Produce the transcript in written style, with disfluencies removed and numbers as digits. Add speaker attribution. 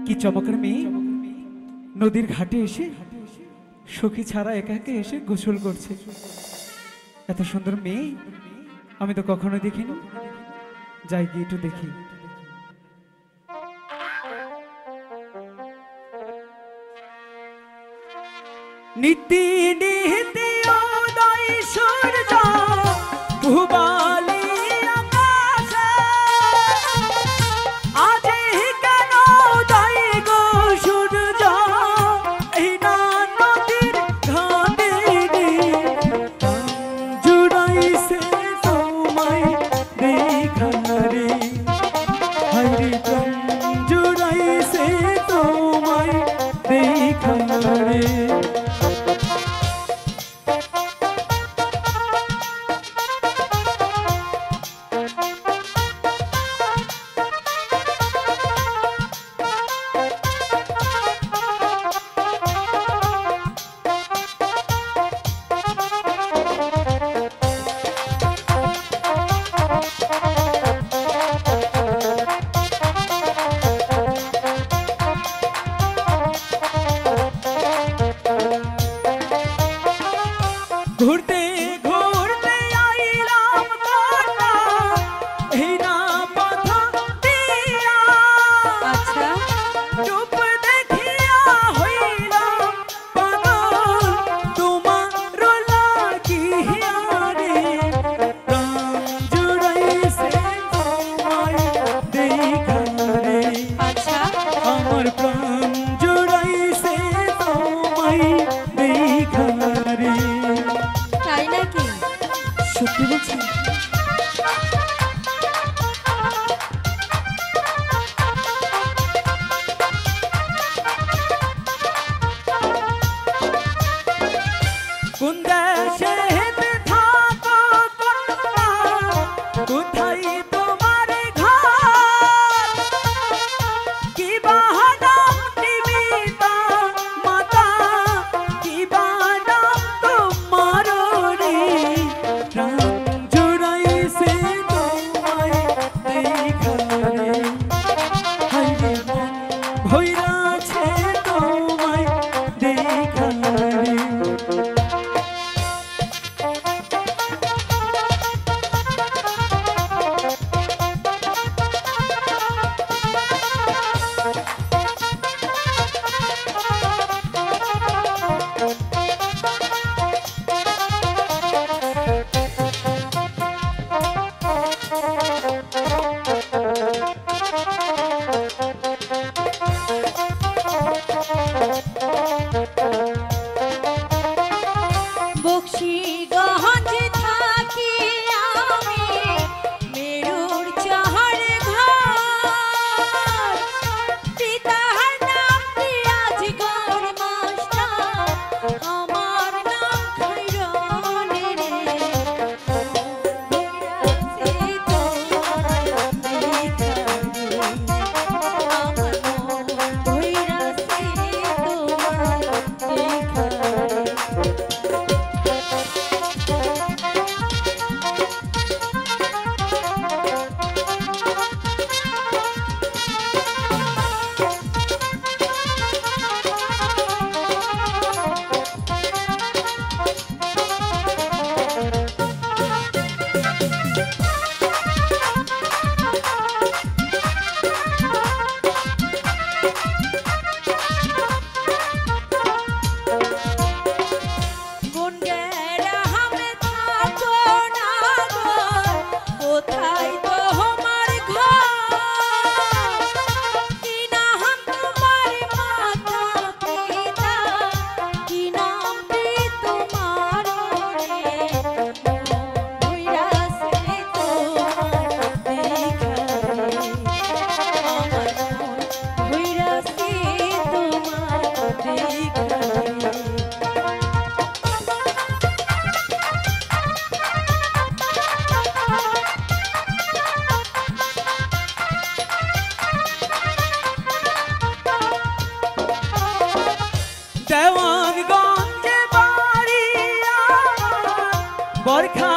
Speaker 1: কি চমৎকার মেয়ে নদীর ঘাটে এসে সখী ছাড়া একা একা এসে গোসল করছে। এত সুন্দর মেয়ে আমি তো কখনো দেখিনি। যাই গিয়ে একটু দেখি। নীতি নীতি উদয় সূর্য ভুবালি আকাশে আজ কেন উদয় গো সূর্য এই না নদীর ঘাটে জুড়াইছে তোমায় দেখারে হরি প্রাণ জুড়াইছে তোমায় দেখারে। ঘুরতে ঘুরতে আইলাম কাটা এই না পথ দিয়া।
Speaker 2: আচ্ছা
Speaker 1: রূপ দেখিয়া হইলাম পাগল তোমার লাগিয়া রে প্রাণ জুড়াইছে তোমায় দেখা রে।
Speaker 2: আচ্ছা
Speaker 1: আমার প্রাণ জুড়াইছে তোমায় দেখা রে।
Speaker 2: তাই নাকি?
Speaker 1: সত্যি বলছি? কোন দেশে থাকো কন্যা কোথায় তোমার ঘর কি বাহানাম নিমিতা মাতা কি বাহানাম তোমার রে প্রাণ জুড়াইছে তোমায় দেখা রে হায়রে মন ভইরাছে তোমায় দেখা রে।
Speaker 2: বক্সিগঞ্জ থাকি আমি মেরুর চাহার ঘর পিতার নাম পিয়াজগর মাস্টার আমার নাম খৈরন রে সে তোমার দেখা রে আমার মন ভৈরাছে তোমার দেখা রে। কোথায় তোমার ঘর কি নাম তোমার মাতা পিতা কি নাম তোমার রে ভৈরাছে তোমার দেখা রে আমার মন ভৈরাছে তোমার দেখা রে।
Speaker 1: দেওয়ানগঞ্জে বাড়ি আমার বরখা